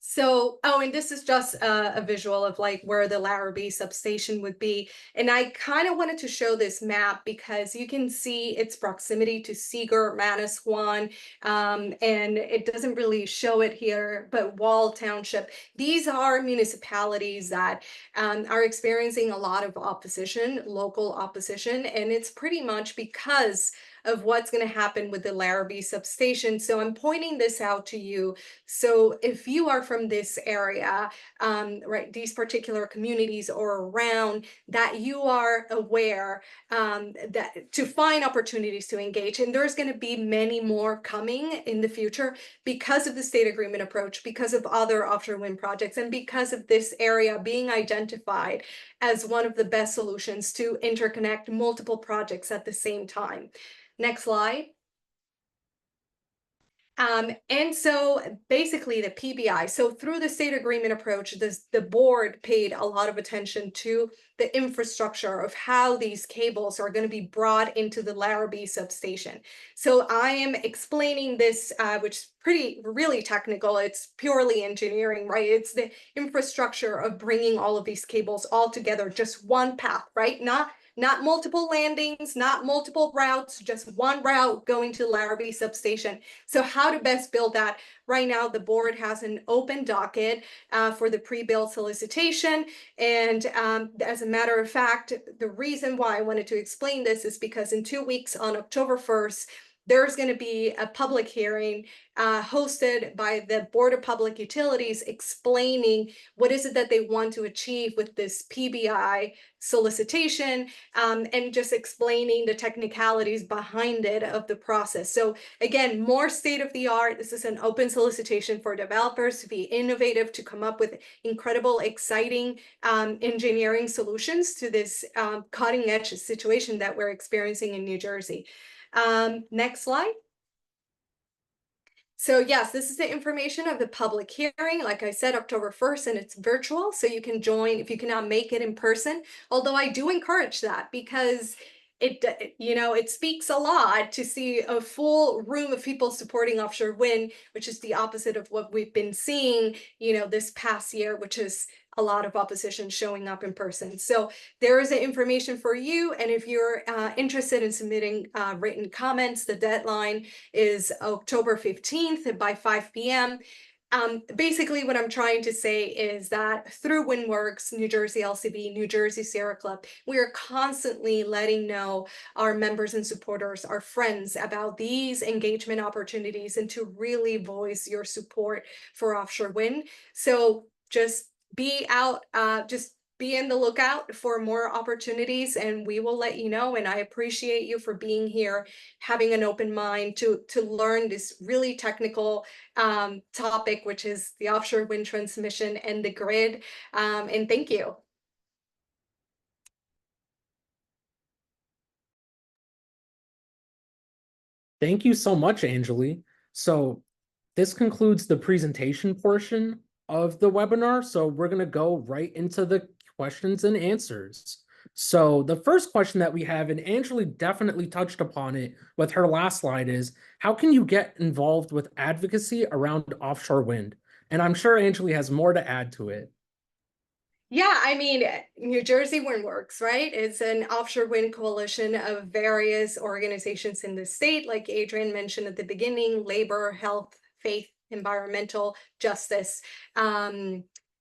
So, oh, and this is just a visual of like where the Larrabee substation would be. And I kind of wanted to show this map because you can see its proximity to Seagirt, Manasquan, and it doesn't really show it here, but Wall Township. These are municipalities that are experiencing a lot of opposition, local opposition, and it's pretty much because of what's going to happen with the Larrabee substation. So I'm pointing this out to you. So if you are from this area, right, these particular communities or around, that you are aware that to find opportunities to engage. And there's going to be many more coming in the future because of the state agreement approach, because of other offshore wind projects, and because of this area being identified as one of the best solutions to interconnect multiple projects at the same time. Next slide. And so basically the PBI, so through the state agreement approach, the board paid a lot of attention to the infrastructure of how these cables are going to be brought into the Larrabee substation. So I am explaining this, which is really technical. It's purely engineering, right? It's the infrastructure of bringing all of these cables all together, just one path, right? Not multiple landings, not multiple routes, just one route going to Larrabee substation. So how to best build that? Right now, the board has an open docket for the pre-build solicitation. And as a matter of fact, the reason why I wanted to explain this is because in 2 weeks on October 1st, there's going to be a public hearing hosted by the Board of Public Utilities explaining what is it that they want to achieve with this PBI solicitation, and just explaining the technicalities behind it of the process. So again, more state of the art. This is an open solicitation for developers to be innovative, to come up with incredible, exciting engineering solutions to this cutting edge situation that we're experiencing in New Jersey. Next slide. So yes, this is the information of the public hearing. Like I said, October 1st, and it's virtual, so you can join if you cannot make it in person. Although I do encourage that because it speaks a lot to see a full room of people supporting offshore wind, which is the opposite of what we've been seeing, this past year, which is a lot of opposition showing up in person. So there is information for you. And if you're interested in submitting written comments, the deadline is October 15th by 5 p.m. Basically, what I'm trying to say is that through WindWorks, New Jersey LCB, New Jersey Sierra Club, we are constantly letting know our members and supporters, our friends, about these engagement opportunities and to really voice your support for offshore wind. So just be out, just be in the lookout for more opportunities, and we will let you know. And I appreciate you for being here, having an open mind to learn this really technical topic, which is the offshore wind transmission and the grid. And thank you. Thank you so much, Angeli. So this concludes the presentation portion of the webinar. So we're going to go right into the questions and answers. So the first question that we have, and Angeli definitely touched upon it with her last slide, is how can you get involved with advocacy around offshore wind? And I'm sure Angeli has more to add to it. Yeah, I mean, New Jersey WindWorks, right? It's an offshore wind coalition of various organizations in the state, like Adrian mentioned at the beginning: labor, health, faith, environmental, justice.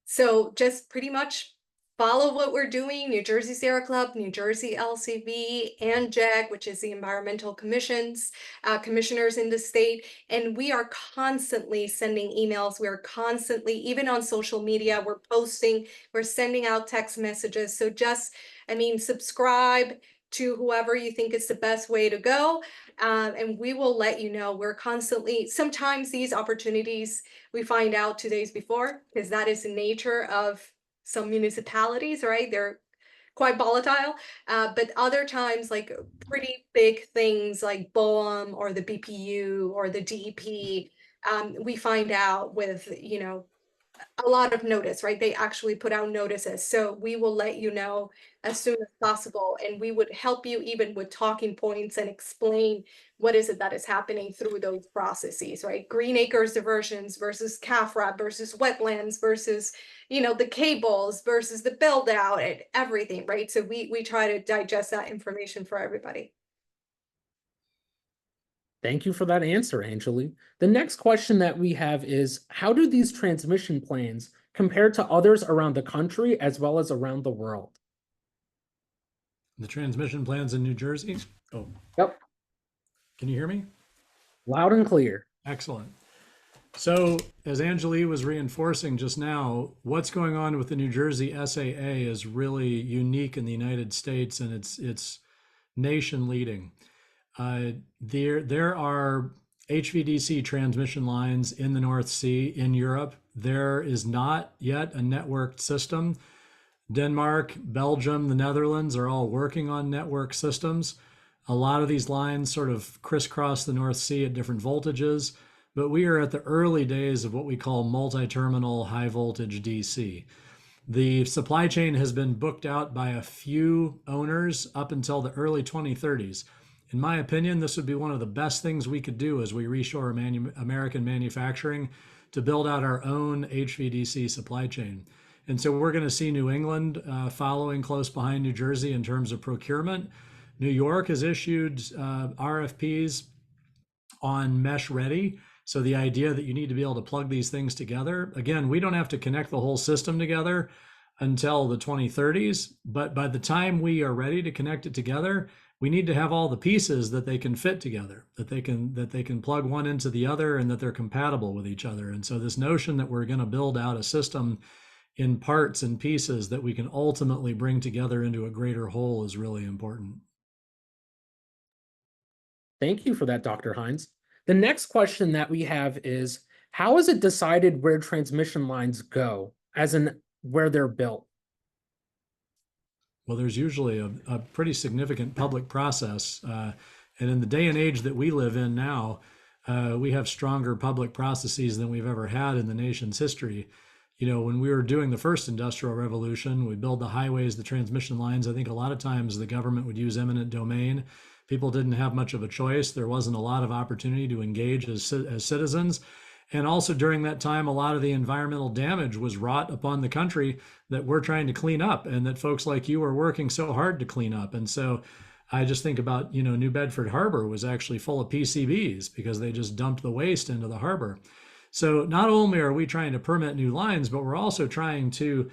So just pretty much follow what we're doing. New Jersey Sierra Club, New Jersey LCV, and JEG, which is the environmental commissioners in the state. And we are constantly sending emails. We're constantly, even on social media, we're posting, we're sending out text messages. So just, subscribe to whoever you think is the best way to go. And we will let you know. We're constantly, sometimes these opportunities we find out 2 days before, because that is the nature of some municipalities, right? They're quite volatile. But other times, like pretty big things like BOEM or the BPU or the DEP, we find out with, a lot of notice, right? They actually put out notices. So we will let you know as soon as possible. And we would help you even with talking points and explain what is it that is happening through those processes, right? Green acres diversions versus calf wrap versus wetlands versus, the cables versus the build out and everything, right? So we try to digest that information for everybody. Thank you for that answer, Angeli. The next question that we have is, how do these transmission plans compare to others around the country as well as around the world? The transmission plans in New Jersey. Oh, Yep, can you hear me? loud and clear. Excellent. So, as Angeli was reinforcing just now, what's going on with the New Jersey SAA is really unique in the United States, and it's nation leading. There are HVDC transmission lines in the North Sea in Europe. There is not yet a networked system. Denmark, Belgium, the Netherlands are all working on network systems. A lot of these lines sort of crisscross the North Sea at different voltages, but we are at the early days of what we call multi-terminal high voltage DC. The supply chain has been booked out by a few owners up until the early 2030s. In my opinion, this would be one of the best things we could do as we reshore American manufacturing to build out our own HVDC supply chain. And so we're going to see New England following close behind New Jersey in terms of procurement. New York has issued RFPs on mesh ready. So the idea that you need to be able to plug these things together, again, we don't have to connect the whole system together until the 2030s, but by the time we are ready to connect it together, we need to have all the pieces that they can fit together, that they can plug one into the other, and that they're compatible with each other. And so this notion that we're going to build out a system in parts and pieces that we can ultimately bring together into a greater whole is really important. Thank you for that, Dr. Hines. The next question that we have is, how is it decided where transmission lines go, as in where they're built? Well, there's usually a pretty significant public process. And in the day and age that we live in now, we have stronger public processes than we've ever had in the nation's history. When we were doing the first industrial revolution, we build the highways, the transmission lines. I think a lot of times the government would use eminent domain. People didn't have much of a choice. There wasn't a lot of opportunity to engage as citizens. And also during that time, a lot of the environmental damage was wrought upon the country that we're trying to clean up, and that folks like you are working so hard to clean up. And so I just think about, New Bedford Harbor was actually full of PCBs because they just dumped the waste into the harbor. So not only are we trying to permit new lines, but we're also trying to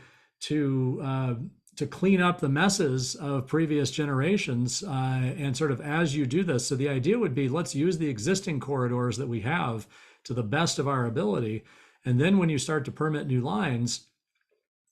clean up the messes of previous generations, and sort of as you do this. So the idea would be, let's use the existing corridors that we have to the best of our ability. And then when you start to permit new lines,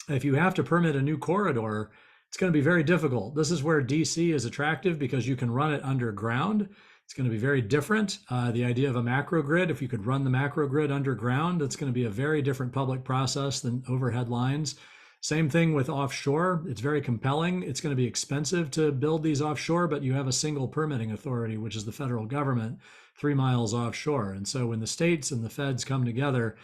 if you have to permit a new corridor, it's going to be very difficult. This is where DC is attractive because you can run it underground. It's going to be very different. The idea of a macro grid, if you could run the macro grid underground, it's going to be a very different public process than overhead lines. Same thing with offshore. It's very compelling. It's going to be expensive to build these offshore, but you have a single permitting authority, which is the federal government, 3 miles offshore. And so when the states and the feds come together,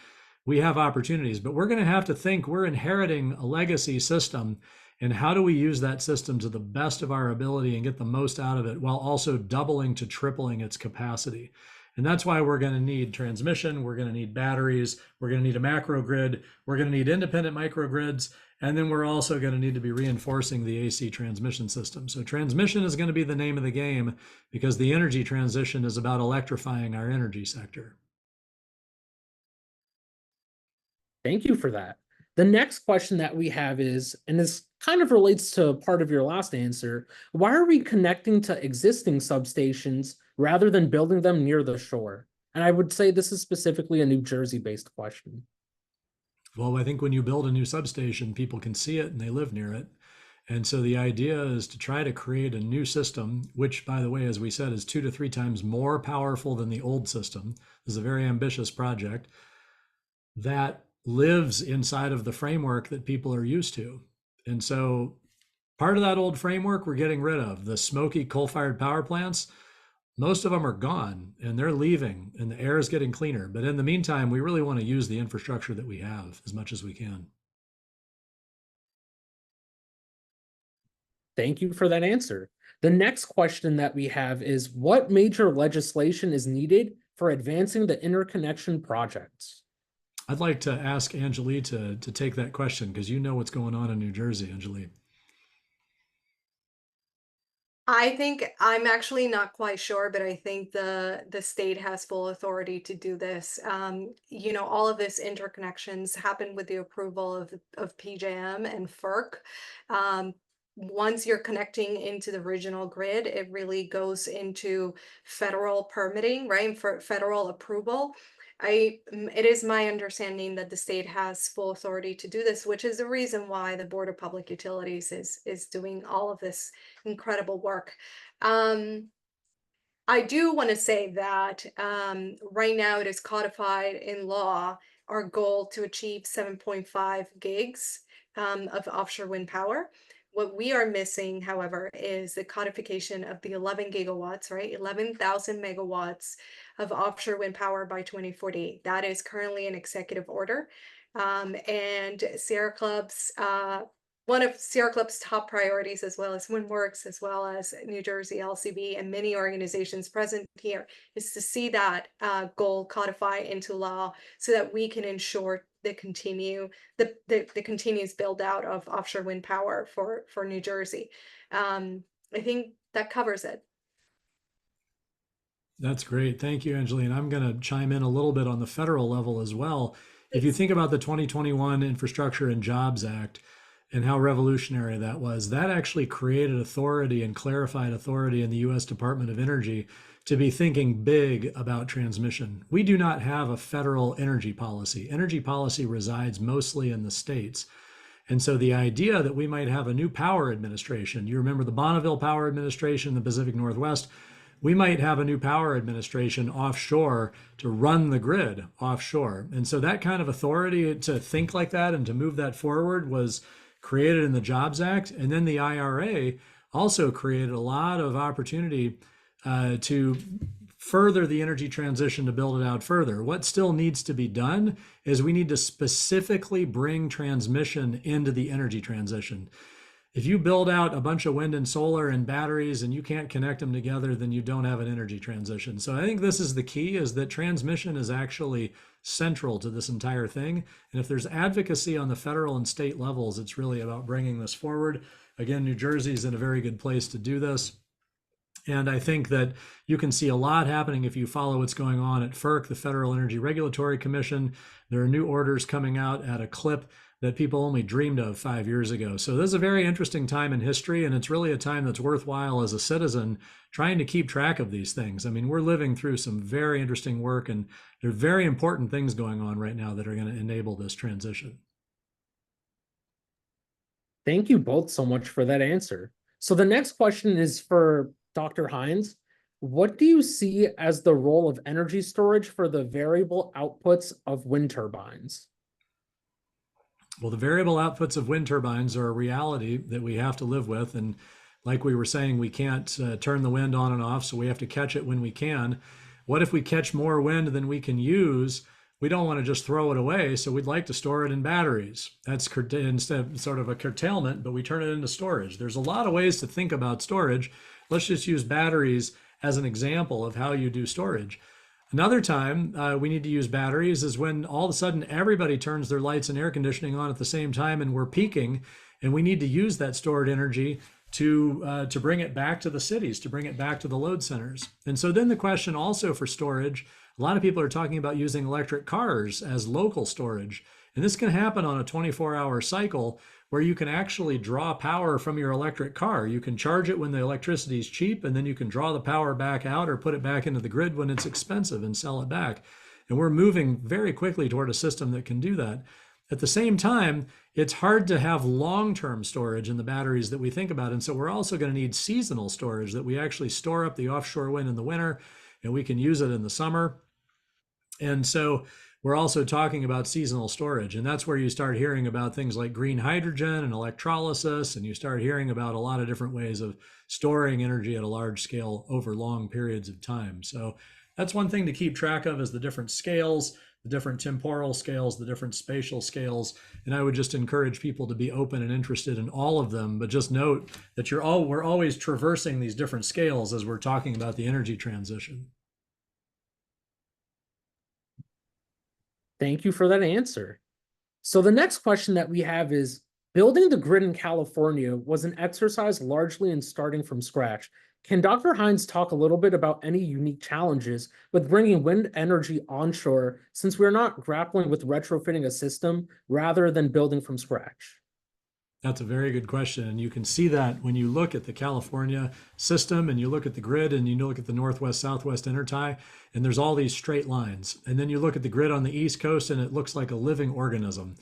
we have opportunities, but we're going to have to think we're inheriting a legacy system, and how do we use that system to the best of our ability and get the most out of it while also doubling to tripling its capacity. And that's why we're going to need transmission, we're going to need batteries, we're going to need a macro grid, we're going to need independent microgrids, and then we're also going to need to be reinforcing the AC transmission system. So transmission is going to be the name of the game, because the energy transition is about electrifying our energy sector. Thank you for that. The next question that we have is, and this kind of relates to part of your last answer, why are we connecting to existing substations rather than building them near the shore? And I would say this is specifically a New Jersey-based question. Well, I think when you build a new substation, people can see it and they live near it. And so the idea is to try to create a new system, which, by the way, as we said, is 2 to 3 times more powerful than the old system. This is a very ambitious project that lives inside of the framework that people are used to. And so part of that old framework we're getting rid of, the smoky coal-fired power plants. Most of them are gone and they're leaving and the air is getting cleaner. But in the meantime, we really want to use the infrastructure that we have as much as we can. Thank you for that answer. The next question that we have is, what major legislation is needed for advancing the interconnection projects? I'd like to ask Anjali to take that question because you know what's going on in New Jersey, Anjali. I think I'm actually not quite sure, but I think the state has full authority to do this. All of this interconnections happen with the approval of PJM and FERC. Once you're connecting into the regional grid, it really goes into federal permitting, right? For federal approval. It is my understanding that the state has full authority to do this, which is the reason why the Board of Public Utilities is doing all of this incredible work. I do want to say that right now it is codified in law our goal to achieve 7.5 gigs of offshore wind power. What we are missing, however, is the codification of the 11 gigawatts, right? 11,000 megawatts of offshore wind power by 2040. That is currently an executive order. And Sierra Club's one of Sierra Club's top priorities, as well as WindWorks, as well as New Jersey LCB, and many organizations present here, is to see that goal codify into law so that we can ensure the continuous build out of offshore wind power for New Jersey. I think that covers it. That's great. Thank you, Anjali. And I'm going to chime in a little bit on the federal level as well. If you think about the 2021 Infrastructure and Jobs Act and how revolutionary that was, that actually created authority and clarified authority in the U.S. Department of Energy to be thinking big about transmission. We do not have a federal energy policy. Energy policy resides mostly in the states. And so the idea that we might have a new power administration, you remember the Bonneville Power Administration in the Pacific Northwest, we might have a new power administration offshore to run the grid offshore. And so that kind of authority to think like that and to move that forward was created in the Jobs Act. And then the IRA also created a lot of opportunity to further the energy transition, to build it out further. What still needs to be done is we need to specifically bring transmission into the energy transition. If you build out a bunch of wind and solar and batteries and you can't connect them together, then you don't have an energy transition. So I think this is the key, is that transmission is actually central to this entire thing. And if there's advocacy on the federal and state levels, it's really about bringing this forward. Again, New Jersey's in a very good place to do this. And I think that you can see a lot happening if you follow what's going on at FERC, the Federal Energy Regulatory Commission. There are new orders coming out at a clip that people only dreamed of 5 years ago. So this is a very interesting time in history, and it's really a time that's worthwhile as a citizen trying to keep track of these things. I mean, we're living through some very interesting work, and there are very important things going on right now that are going to enable this transition. Thank you both so much for that answer. So the next question is for Dr. Hines. What do you see as the role of energy storage for the variable outputs of wind turbines? Well, the variable outputs of wind turbines are a reality that we have to live with. And like we were saying, we can't turn the wind on and off, so we have to catch it when we can. What if we catch more wind than we can use? We don't want to just throw it away, so we'd like to store it in batteries. That's instead sort of a curtailment, but we turn it into storage. There's a lot of ways to think about storage. Let's just use batteries as an example of how you do storage. Another time we need to use batteries is when all of a sudden everybody turns their lights and air conditioning on at the same time and we're peaking, and we need to use that stored energy to bring it back to the cities, to bring it back to the load centers. And so then the question also for storage, a lot of people are talking about using electric cars as local storage. And this can happen on a 24-hour cycle where you can actually draw power from your electric car. You can charge it when the electricity is cheap, and then you can draw the power back out or put it back into the grid when it's expensive and sell it back. And we're moving very quickly toward a system that can do that. At the same time, it's hard to have long-term storage in the batteries that we think about. And so we're also going to need seasonal storage, that we actually store up the offshore wind in the winter and we can use it in the summer. And so we're also talking about seasonal storage. And that's where you start hearing about things like green hydrogen and electrolysis, and you start hearing about a lot of different ways of storing energy at a large scale over long periods of time. So that's one thing to keep track of, is the different scales, the different temporal scales, the different spatial scales. And I would just encourage people to be open and interested in all of them, but just note that we're always traversing these different scales as we're talking about the energy transition. Thank you for that answer. So the next question that we have is, building the grid in California was an exercise largely in starting from scratch. Can Dr. Hines talk a little bit about any unique challenges with bringing wind energy onshore, since we're not grappling with retrofitting a system rather than building from scratch? That's a very good question. And you can see that when you look at the California system and you look at the grid and you look at the Northwest-Southwest intertie, and there's all these straight lines. And then you look at the grid on the East Coast and it looks like a living organism.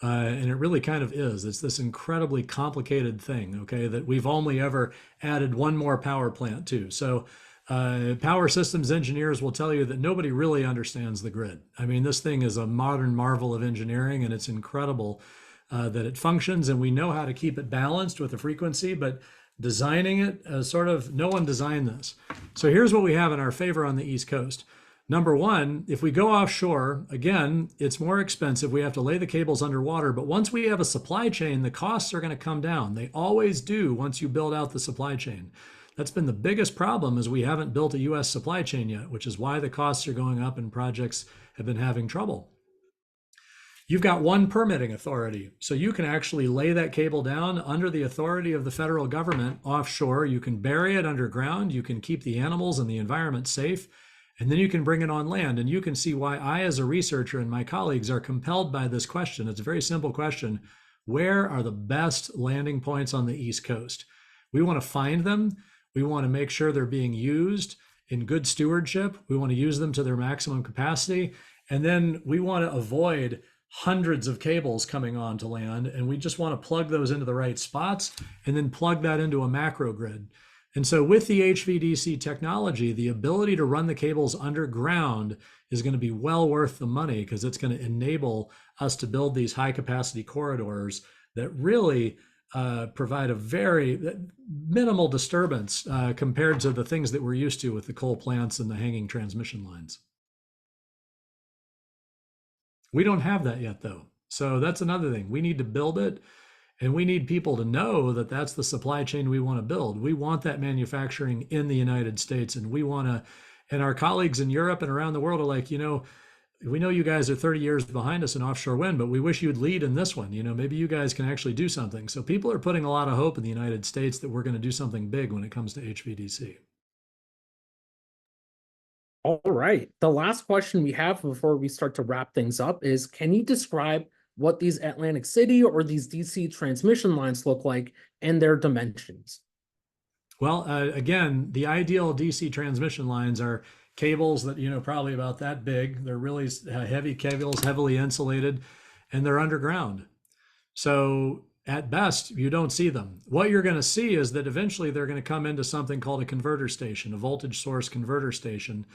And it really kind of is. It's this incredibly complicated thing, okay, that we've only ever added one more power plant to. So power systems engineers will tell you that nobody really understands the grid. I mean, this thing is a modern marvel of engineering, and it's incredible that it functions, and we know how to keep it balanced with the frequency, but designing it, no one designed this. So here's what we have in our favor on the East Coast. Number one, if we go offshore, again, it's more expensive. We have to lay the cables underwater, but once we have a supply chain, the costs are going to come down. They always do once you build out the supply chain. That's been the biggest problem, is we haven't built a US supply chain yet, which is why the costs are going up and projects have been having trouble. You've got one permitting authority, so you can actually lay that cable down under the authority of the federal government offshore. You can bury it underground, you can keep the animals and the environment safe, and then you can bring it on land. And you can see why I, as a researcher, and my colleagues are compelled by this question. It's a very simple question. Where are the best landing points on the East Coast? We want to find them. We want to make sure they're being used in good stewardship. We want to use them to their maximum capacity. And then we want to avoid hundreds of cables coming on to land, and we just want to plug those into the right spots and then plug that into a macro grid. And so with the HVDC technology, the ability to run the cables underground is going to be well worth the money, because it's going to enable us to build these high capacity corridors that really provide a very minimal disturbance compared to the things that we're used to with the coal plants and the hanging transmission lines. We don't have that yet, though. So that's another thing. We need to build it, and we need people to know that that's the supply chain we want to build. We want that manufacturing in the United States, and we want to, and our colleagues in Europe and around the world are like, we know you guys are 30 years behind us in offshore wind, but we wish you'd lead in this one. Maybe you guys can actually do something. So people are putting a lot of hope in the United States that we're going to do something big when it comes to HVDC. All right. The last question we have before we start to wrap things up is, can you describe what these Atlantic City or these DC transmission lines look like and their dimensions? Well, again, the ideal DC transmission lines are cables that, probably about that big. They're really heavy cables, heavily insulated, and they're underground. So at best, you don't see them. What you're going to see is that eventually they're going to come into something called a converter station, a voltage source converter station.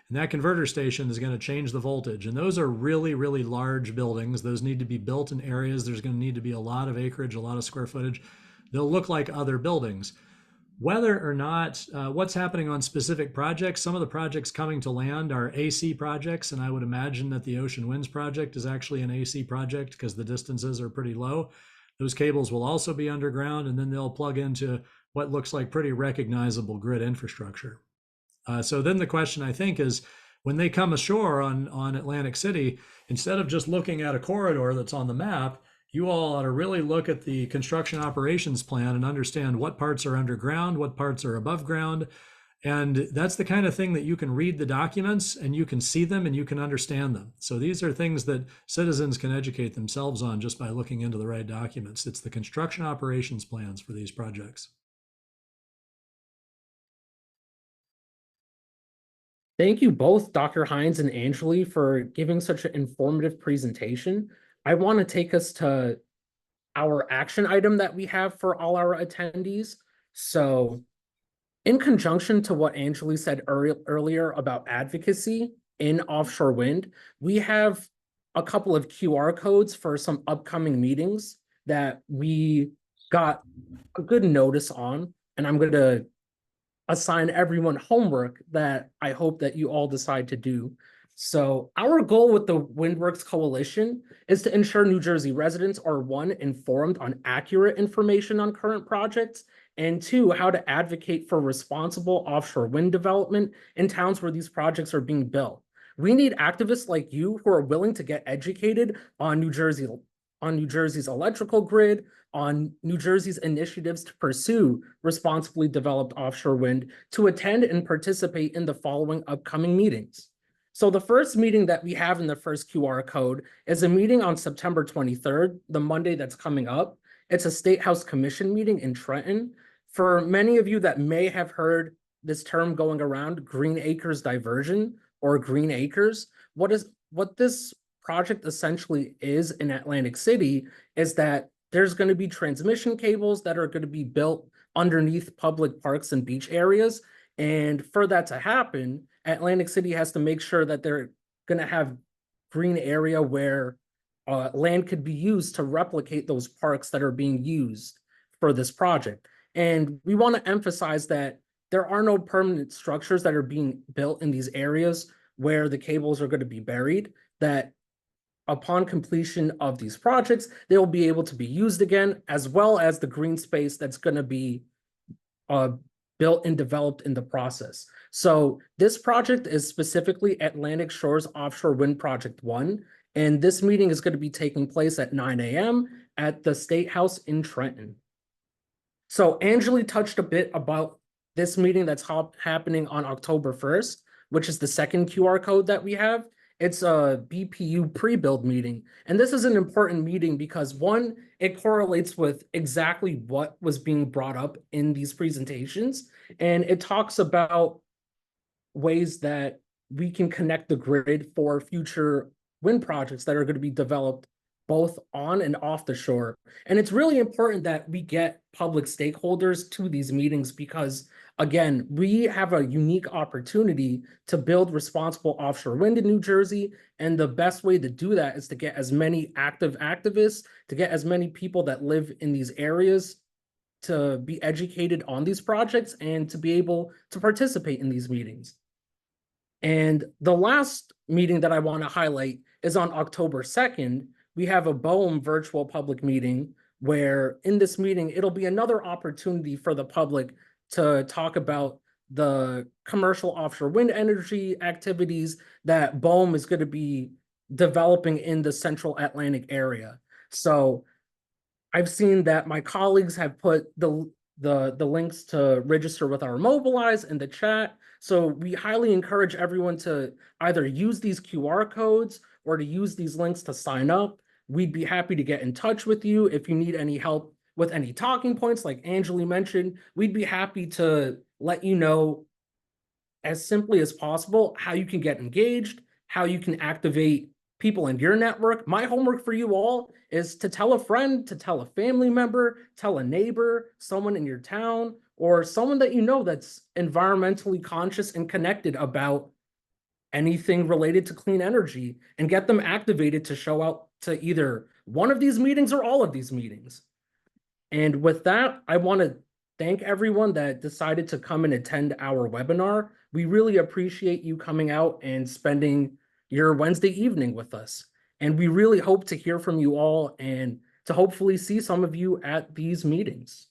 And that converter station is going to change the voltage. And those are really, really large buildings. Those need to be built in areas. There's going to need to be a lot of acreage, a lot of square footage. They'll look like other buildings. Whether or not what's happening on specific projects, some of the projects coming to land are AC projects. And I would imagine that the Ocean Winds project is actually an AC project because the distances are pretty low. Those cables will also be underground, and then they'll plug into what looks like pretty recognizable grid infrastructure. So then the question, I think, is when they come ashore on Atlantic City, instead of just looking at a corridor that's on the map, you all ought to really look at the construction operations plan and understand what parts are underground, what parts are above ground. And that's the kind of thing that you can read the documents and you can see them and you can understand them. So these are things that citizens can educate themselves on just by looking into the right documents. It's the construction operations plans for these projects. Thank you both, Dr. Hines and Angeli, for giving such an informative presentation. I want to take us to our action item that we have for all our attendees. So in conjunction to what Angeli said earlier about advocacy in offshore wind, we have a couple of QR codes for some upcoming meetings that we got a good notice on, and I'm going to assign everyone homework that I hope that you all decide to do. So our goal with the Windworks Coalition is to ensure New Jersey residents are, one, informed on accurate information on current projects, and two, how to advocate for responsible offshore wind development in towns where these projects are being built. We need activists like you who are willing to get educated on New Jersey's electrical grid, on New Jersey's initiatives to pursue responsibly developed offshore wind, to attend and participate in the following upcoming meetings. So the first meeting that we have in the first QR code is a meeting on September 23rd, the Monday that's coming up. It's a State House Commission meeting in Trenton. For many of you that may have heard this term going around, Green Acres Diversion or Green Acres, what this project essentially is in Atlantic City is that there's going to be transmission cables that are going to be built underneath public parks and beach areas. And for that to happen, Atlantic City has to make sure that they're going to have green area where land could be used to replicate those parks that are being used for this project. And we want to emphasize that there are no permanent structures that are being built in these areas where the cables are going to be buried, that upon completion of these projects, they will be able to be used again, as well as the green space that's going to be built and developed in the process. So this project is specifically Atlantic Shores Offshore Wind Project 1, and this meeting is going to be taking place at 9 a.m. at the State House in Trenton. So Angeli touched a bit about this meeting that's happening on October 1st, which is the second QR code that we have. It's a BPU pre-build meeting. And this is an important meeting because, one, it correlates with exactly what was being brought up in these presentations. And it talks about ways that we can connect the grid for future wind projects that are going to be developed both on and off the shore. And it's really important that we get public stakeholders to these meetings because, again, we have a unique opportunity to build responsible offshore wind in New Jersey. And the best way to do that is to get as many active activists, to get as many people that live in these areas to be educated on these projects and to be able to participate in these meetings. And the last meeting that I want to highlight is on October 2nd. We have a BOEM virtual public meeting where in this meeting, it'll be another opportunity for the public to talk about the commercial offshore wind energy activities that BOEM is going to be developing in the central Atlantic area. So I've seen that my colleagues have put the links to register with our Mobilize in the chat. So we highly encourage everyone to either use these QR codes or to use these links to sign up. We'd be happy to get in touch with you if you need any help with any talking points like Angeli mentioned. We'd be happy to let you know as simply as possible how you can get engaged, how you can activate people in your network. My homework for you all is to tell a friend, to tell a family member, tell a neighbor, someone in your town, or someone that you know that's environmentally conscious and connected about anything related to clean energy, and get them activated to show up to either one of these meetings or all of these meetings. And with that, I want to thank everyone that decided to come and attend our webinar. We really appreciate you coming out and spending your Wednesday evening with us. And we really hope to hear from you all and to hopefully see some of you at these meetings.